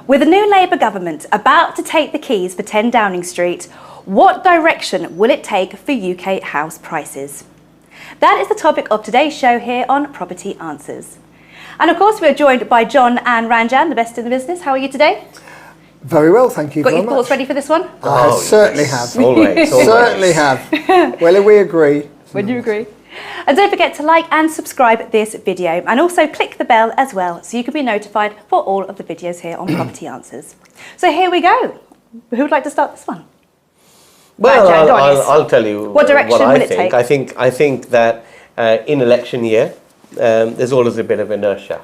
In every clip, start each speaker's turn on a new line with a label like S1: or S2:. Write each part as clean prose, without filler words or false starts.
S1: With a new Labour government about to take the keys for 10 Downing Street, what direction will it take for UK house prices? That is the topic of today's show here on Property Answers. And of course, we're joined by John and Ranjan, the best in the business. How are you today?
S2: Very well, thank you.
S1: Got your thoughts ready for this one?
S2: I certainly have.
S3: Always.
S2: Certainly have. Well, we agree.
S1: When you agree. And don't forget to like and subscribe this video, and also click the bell as well so you can be notified for all of the videos here on Property Answers. So here we go. Who would like to start this one?
S3: Well,
S1: Ranjan,
S3: I'll tell you
S1: what direction will it take?
S3: I think that in election year there's always a bit of inertia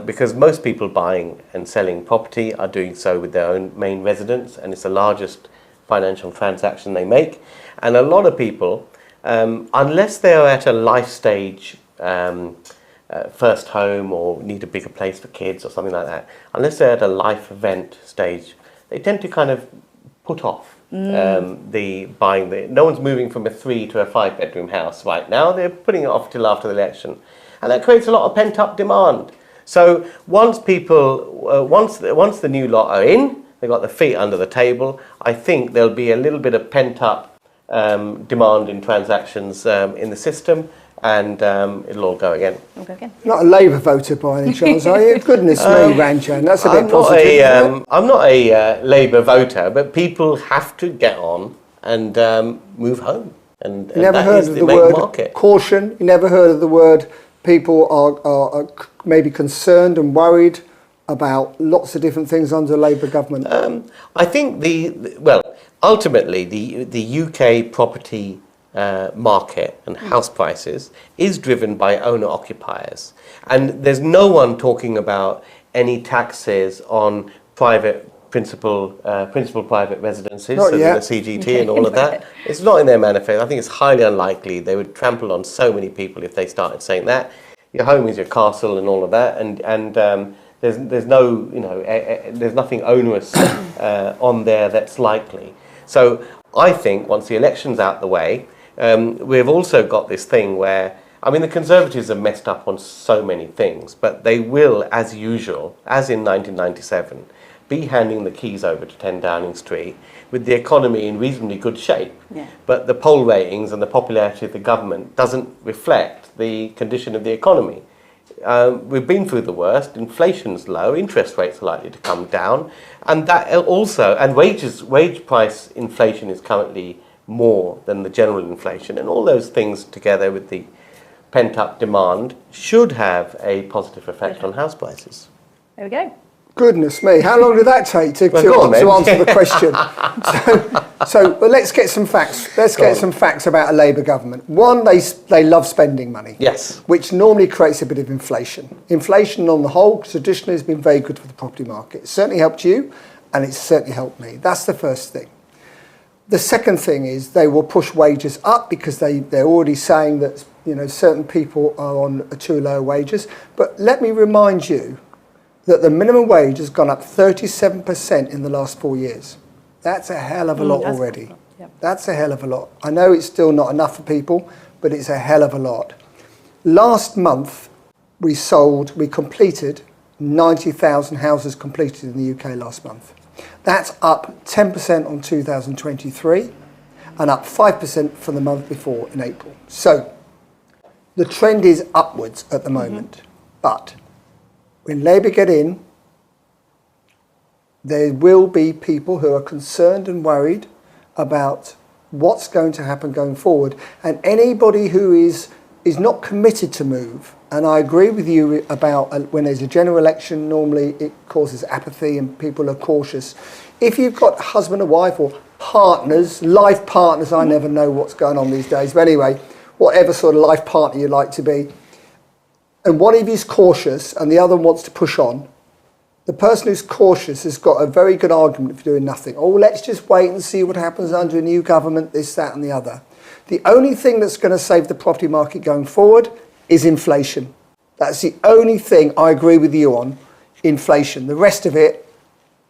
S3: because most people buying and selling property are doing so with their own main residence, and it's the largest financial transaction they make. And a lot of people, unless they're at a life stage, first home or need a bigger place for kids or something like that, unless they're at a life event stage, they tend to kind of put off no one's moving from a 3 to a 5 bedroom house right now. They're putting it off till after the election, and that creates a lot of pent up demand. So once the new lot are in, they've got their feet under the table, I think there'll be a little bit of pent up demand in transactions in the system, and it'll all go again.
S2: Not a Labour voter by any chance, are you? Goodness me, Ranjan, that's a bit positive.
S3: I'm not a Labour voter, but people have to get on and move home. And
S2: you never heard of the word caution? You never heard of the word people are maybe concerned and worried about lots of different things under Labour government?
S3: I think ultimately the UK property market and house prices is driven by owner-occupiers, and there's no one talking about any taxes on principal private residences, so the CGT and all of that. It's not in their manifesto. I think it's highly unlikely. They would trample on so many people if they started saying that. Your home is your castle and all of that, and there's nothing onerous on there that's likely. So I think once the election's out the way, we've also got this thing where, I mean, the Conservatives are messed up on so many things, but they will, as usual, as in 1997, be handing the keys over to 10 Downing Street with the economy in reasonably good shape. Yeah. But the poll ratings and the popularity of the government doesn't reflect the condition of the economy. We've been through the worst. Inflation's low, interest rates are likely to come down, and that also, and wage price inflation is currently more than the general inflation, and all those things together with the pent-up demand should have a positive effect on house prices.
S1: There we go.
S2: Goodness me, how long did that take to answer the question? But let's get some facts. Let's get some facts about a Labour government. One, they love spending money.
S3: Yes.
S2: Which normally creates a bit of inflation. Inflation on the whole traditionally has been very good for the property market. It's certainly helped you, and it's certainly helped me. That's the first thing. The second thing is they will push wages up because they're already saying that certain people are on too low wages. But let me remind you that the minimum wage has gone up 37% in the last 4 years. That's a hell of a lot already. Yep. That's a hell of a lot. I know it's still not enough for people, but it's a hell of a lot. Last month, we completed 90,000 houses completed in the UK last month. That's up 10% on 2023 and up 5% from the month before in April. So the trend is upwards at the moment. But when Labour get in, there will be people who are concerned and worried about what's going to happen going forward. And anybody who is not committed to move, and I agree with you about when there's a general election, normally it causes apathy and people are cautious. If you've got a husband or wife or partners, life partners, I never know what's going on these days, but anyway, whatever sort of life partner you like to be, and one of you is cautious and the other wants to push on, the person who's cautious has got a very good argument for doing nothing. Oh, let's just wait and see what happens under a new government, this, that and the other. The only thing that's going to save the property market going forward is inflation. That's the only thing I agree with you on, inflation. The rest of it,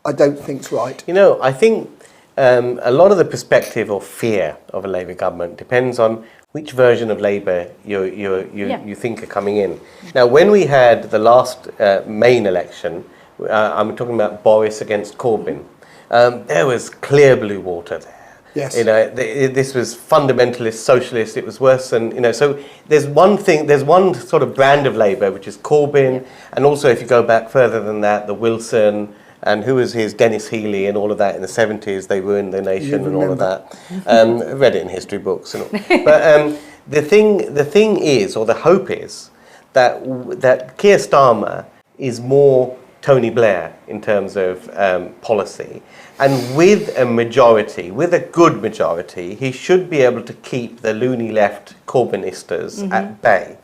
S2: I don't think's right.
S3: I think a lot of the perspective or fear of a Labour government depends on which version of Labour you think are coming in. Now, when we had the last main election, I'm talking about Boris against Corbyn. There was clear blue water there.
S2: Yes.
S3: This was fundamentalist, socialist. It was worse than, so there's one sort of brand of Labour, which is Corbyn, and also if you go back further than that, the Wilson, and who was his Dennis Healey and all of that in the 70s, they ruined the nation and all of that. I read it in history books. And all. But the thing is, or the hope is, that Keir Starmer is more Tony Blair in terms of policy. And with a good majority, he should be able to keep the loony left Corbynistas at bay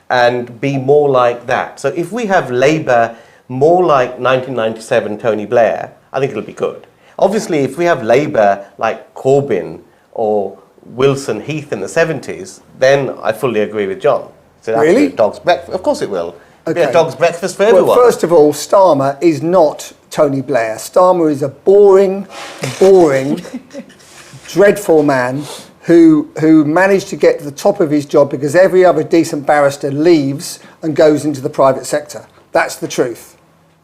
S3: and be more like that. So if we have Labour more like 1997 Tony Blair, I think it'll be good. Obviously, if we have Labour like Corbyn or Wilson Heath in the 70s, then I fully agree with John. So that's
S2: Really?
S3: a dog's breakfast. Of course it will. It'll be
S2: Okay.
S3: a dog's breakfast for everyone.
S2: Well, first of all, Starmer is not Tony Blair. Starmer is a boring, dreadful man who managed to get to the top of his job because every other decent barrister leaves and goes into the private sector. That's the truth.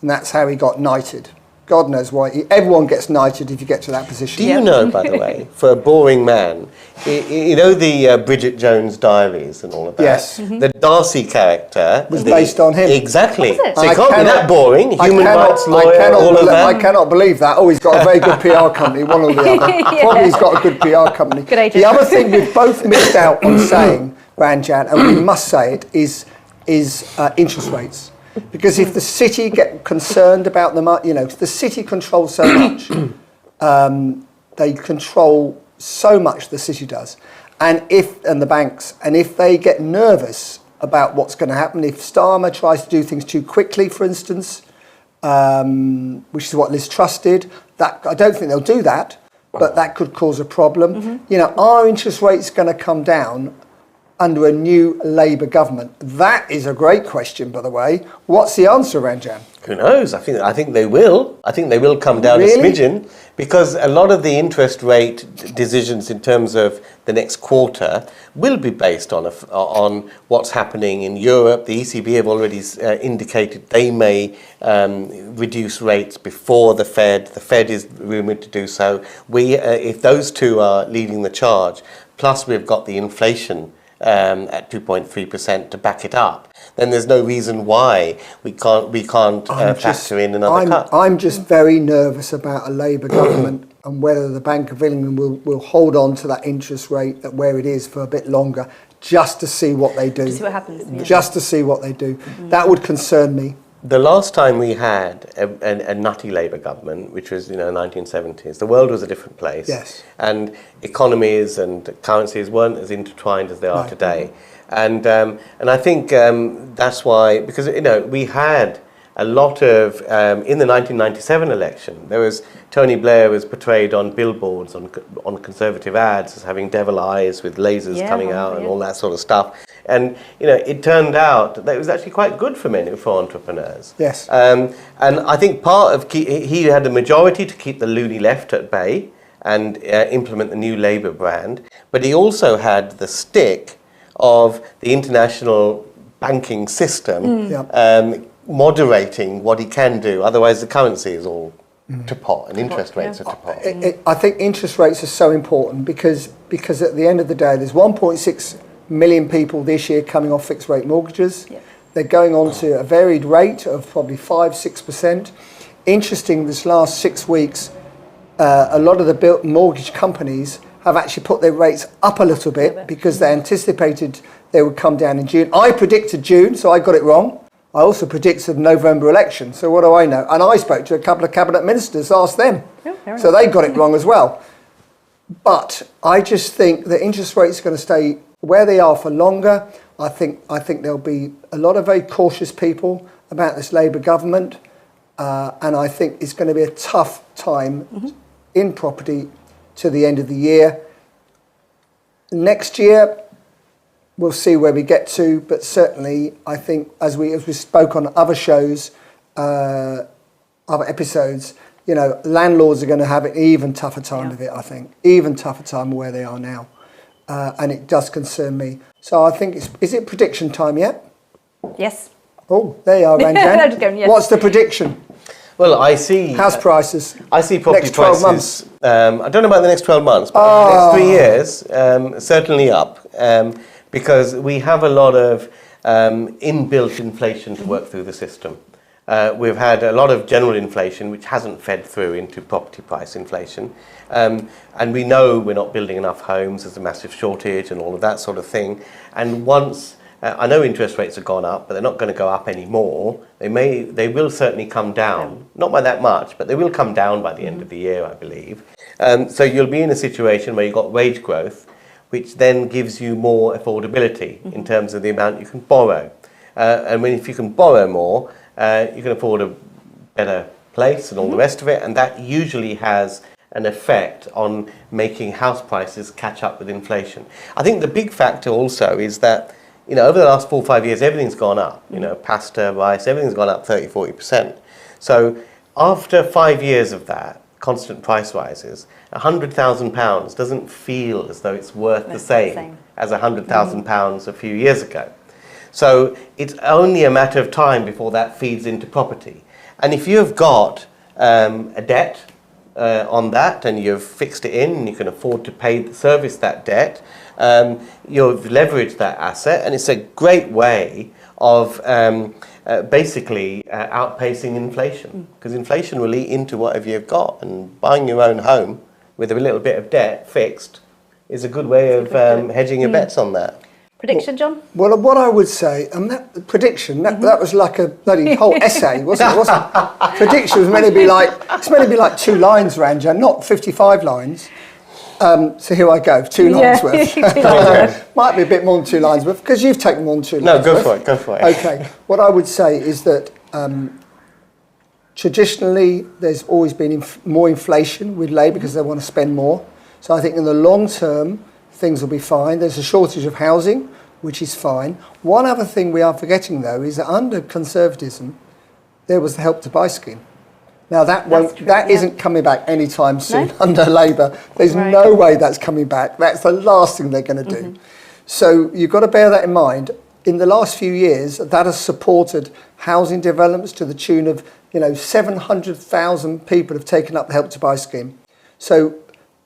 S2: And that's how he got knighted. God knows why. Everyone gets knighted if you get to that position.
S3: Do you know, by the way, for a boring man, you know the Bridget Jones diaries and all of that?
S2: Yes.
S3: The Darcy character
S2: Was based on him.
S3: Exactly.
S1: Was it?
S3: So it can't be that boring. Human rights lawyer, all of that.
S2: I cannot believe that. Oh, he's got a very good PR company, one or the other. Probably he's got a good PR company.
S1: Good agent.
S2: The other thing we've both missed out on saying, Ranjan, and we must say it, is interest rates. Because if the city get concerned about the city controls so much. They control so much, the city does. And the banks, and if they get nervous about what's going to happen, if Starmer tries to do things too quickly, for instance, which is what Liz Truss did, that I don't think they'll do that, but that could cause a problem. Are interest rates going to come down under a new Labour government? That is a great question, by the way. What's the answer, Ranjan?
S3: Who knows? I think they will. I think they will come down a smidgen, because a lot of the interest rate decisions in terms of the next quarter will be based on what's happening in Europe. The ECB have already indicated they may reduce rates before the Fed. The Fed is rumoured to do so. If those two are leading the charge, plus we've got the inflation at 2.3% to back it up, then there's no reason why we can't factor in another cut.
S2: I'm just very nervous about a Labour government and whether the Bank of England will hold on to that interest rate where it is for a bit longer, just to see what they do.
S1: To see what happens. Yeah.
S2: Just to see what they do. That would concern me.
S3: The last time we had a nutty Labour government, which was 1970s, the world was a different place.
S2: Yes.
S3: And economies and currencies weren't as intertwined as they are today. And I think that's why, because we had a lot of in the 1997 election, there was Tony Blair was portrayed on billboards on Conservative ads as having devil eyes with lasers coming out and all that sort of stuff. And it turned out that it was actually quite good for entrepreneurs.
S2: Yes.
S3: And I think part of he had a majority to keep the loony left at bay and implement the new Labour brand, but he also had the stick of the international banking system moderating what he can do. Otherwise, the currency is all to pot and interest rates are to pot.
S2: I think interest rates are so important because at the end of the day, there's 1.6 million people this year coming off fixed rate mortgages. Yeah. They're going on to a varied rate of probably 5-6%. Interesting, this last 6 weeks, a lot of the mortgage companies have actually put their rates up a little bit because they anticipated they would come down in June. I predicted June, so I got it wrong. I also predicted the November election, so what do I know? And I spoke to a couple of cabinet ministers, asked them. So they got it wrong as well. But I just think that interest rates are going to stay where they are for longer. I think there'll be a lot of very cautious people about this Labour government, and I think it's going to be a tough time in property to the end of the year. Next year, we'll see where we get to, but certainly I think as we spoke on other shows, other episodes, landlords are going to have an even tougher time of it, I think. Even tougher time where they are now. And it does concern me. So I think is it prediction time yet?
S1: Yes.
S2: Oh, there you are, Ranjan.
S1: Yes.
S2: What's the prediction?
S3: Well, I see
S2: House prices.
S3: I see property
S2: next 12
S3: prices. I don't know about the next 12 months, but the next 3 years, certainly up, because we have a lot of inbuilt inflation to work through the system. We've had a lot of general inflation which hasn't fed through into property price inflation. And we know we're not building enough homes, there's a massive shortage and all of that sort of thing. And once, I know interest rates have gone up, but they're not going to go up anymore. They will certainly come down, not by that much, but they will come down by the end of the year, I believe. So you'll be in a situation where you've got wage growth, which then gives you more affordability in terms of the amount you can borrow. If you can borrow more, you can afford a better place and all the rest of it, and that usually has an effect on making house prices catch up with inflation. I think the big factor also is that, over the last 4 or 5 years, everything's gone up. Pasta, rice, everything's gone up 30-40%. So after 5 years of that, constant price rises, £100,000 doesn't feel as though it's worth the same as £100,000 a few years ago. So it's only a matter of time before that feeds into property. And if you've got a debt on that and you've fixed it in and you can afford to service that debt, you've leveraged that asset, and it's a great way of basically outpacing inflation, because inflation will eat into whatever you've got, and buying your own home with a little bit of debt fixed is a good way of hedging your bets on that.
S1: Prediction, John?
S2: Well, what I would say, that prediction, that was like a bloody whole essay, wasn't it? Prediction was meant to be like 2 lines, Ranjan, not 55 lines. So here I go, 2 lines worth. Might be a bit more than 2 lines worth, because you've taken more than 2 lines
S3: No,
S2: worth.
S3: go for it.
S2: Okay, what I would say is that traditionally there's always been more inflation with Labour because they want to spend more. So I think in the long term, things will be fine. There's a shortage of housing, which is fine. One other thing we are forgetting, though, is that under Conservatism, there was the Help to Buy scheme. Now that isn't coming back anytime soon under Labour. There's no way that's coming back. That's the last thing they're going to do. So you've got to bear that in mind. In the last few years, that has supported housing developments to the tune of 700,000 people have taken up the Help to Buy scheme. So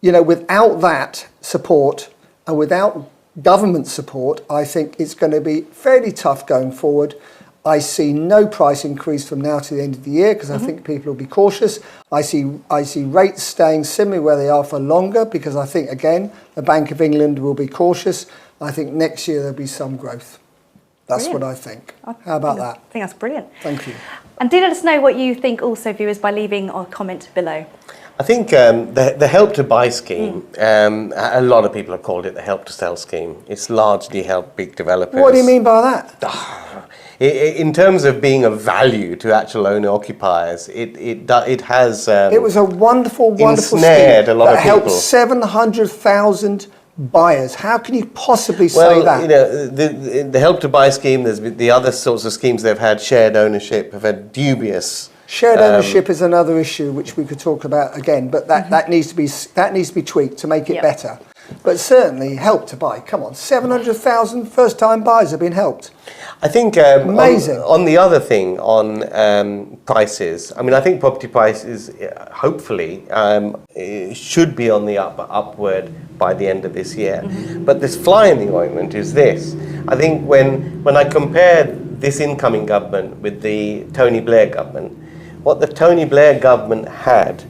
S2: without that support and without government support, I think it's going to be fairly tough going forward. I see no price increase from now to the end of the year because I think people will be cautious. I see rates staying similar where they are for longer because I think, again, the Bank of England will be cautious. I think next year there'll be some growth. That's
S1: Brilliant.
S2: what I think. How about that?
S1: I think that's brilliant.
S2: Thank you.
S1: And do let us know what you think also, viewers, by leaving a comment below.
S3: I think the Help to Buy scheme, a lot of people have called it the Help to Sell scheme. It's largely helped big developers.
S2: What do you mean by that?
S3: In terms of being of value to actual owner-occupiers, it has
S2: it was a wonderful scheme
S3: ensnared a lot
S2: that
S3: of people.
S2: helped 700,000 buyers. How can you possibly say that?
S3: The Help to Buy scheme, there's been the other sorts of schemes they've had, shared ownership, have had dubious.
S2: Shared ownership is another issue which we could talk about again, but that needs to be tweaked to make it better. But certainly Help to Buy. Come on, 700,000 first-time buyers have been helped.
S3: I think
S2: amazing.
S3: On the other thing, on prices, I think property prices hopefully should be on the upward by the end of this year. But this fly in the ointment is this. I think when I compare this incoming government with the Tony Blair government, what the Tony Blair government had,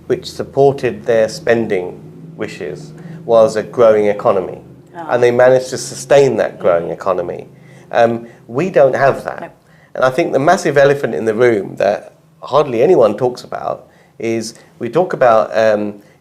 S3: which supported their spending wishes, was a growing economy. And they managed to sustain that growing economy. We don't have that. No. And I think the massive elephant in the room that hardly anyone talks about is we talk about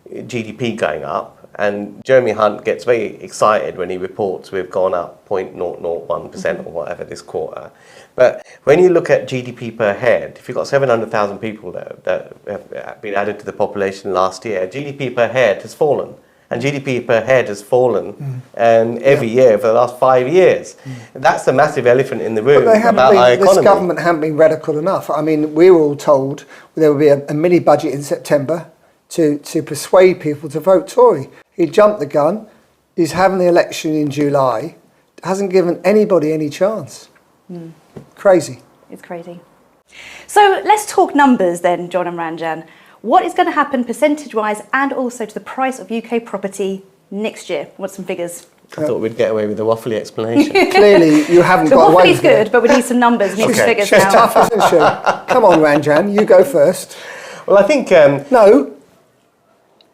S3: GDP going up, and Jeremy Hunt gets very excited when he reports we've gone up 0.001% or whatever this quarter. But when you look at GDP per head, if you've got 700,000 people that have been added to the population last year, GDP per head has fallen. And GDP per head has fallen every year for the last 5 years. That's the massive elephant in the room about our economy.
S2: This government haven't been radical enough. We were all told there would be a mini budget in September to persuade people to vote Tory. He jumped the gun. He's having the election in July. Hasn't given anybody any chance. Crazy.
S1: It's crazy. So let's talk numbers then, John and Ranjan. What is going to happen percentage-wise and also to the price of UK property next year? What's some figures?
S3: I thought we'd get away with a waffly explanation.
S2: Clearly, you haven't
S1: The
S2: got one.
S1: waffle is good, but we need some numbers, we need some figures
S2: She's
S1: now.
S2: tough, isn't she? Come on, Ranjan, you go first.
S3: Well, I think...
S2: No.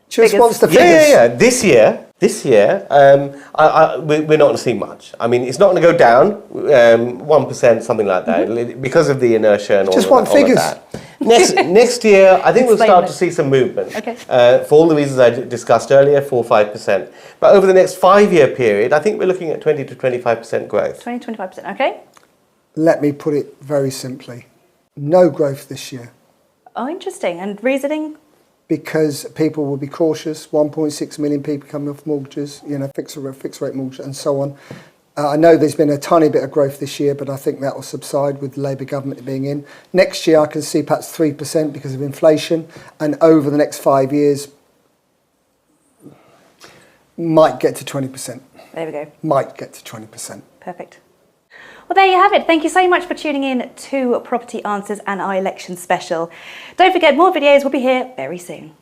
S2: She just
S1: Figures.
S2: wants the figures.
S3: Yeah. This year, we're not going to see much. I mean, it's not going to go down 1%, something like that, because of the inertia and all
S2: Just
S3: of
S2: want
S3: that. All of
S2: figures.
S3: that. Next year, I think we'll
S1: Explain
S3: start
S1: it.
S3: to see some movement.
S1: Okay.
S3: For all the reasons I discussed earlier, 4 or 5%. But over the next 5-year period, I think we're looking at 20 to 25% growth.
S1: 20, 25%, okay.
S2: Let me put it very simply. No growth this year.
S1: Oh, interesting. And reasoning?
S2: Because people will be cautious. 1.6 million people coming off mortgages, fixed rate mortgage and so on. I know there's been a tiny bit of growth this year, but I think that will subside with the Labour government being in. Next year I can see perhaps 3% because of inflation, and over the next 5 years might get to 20%.
S1: There we go.
S2: Might get to 20%.
S1: Perfect. Well, there you have it. Thank you so much for tuning in to Property Answers and our election special. Don't forget, more videos will be here very soon.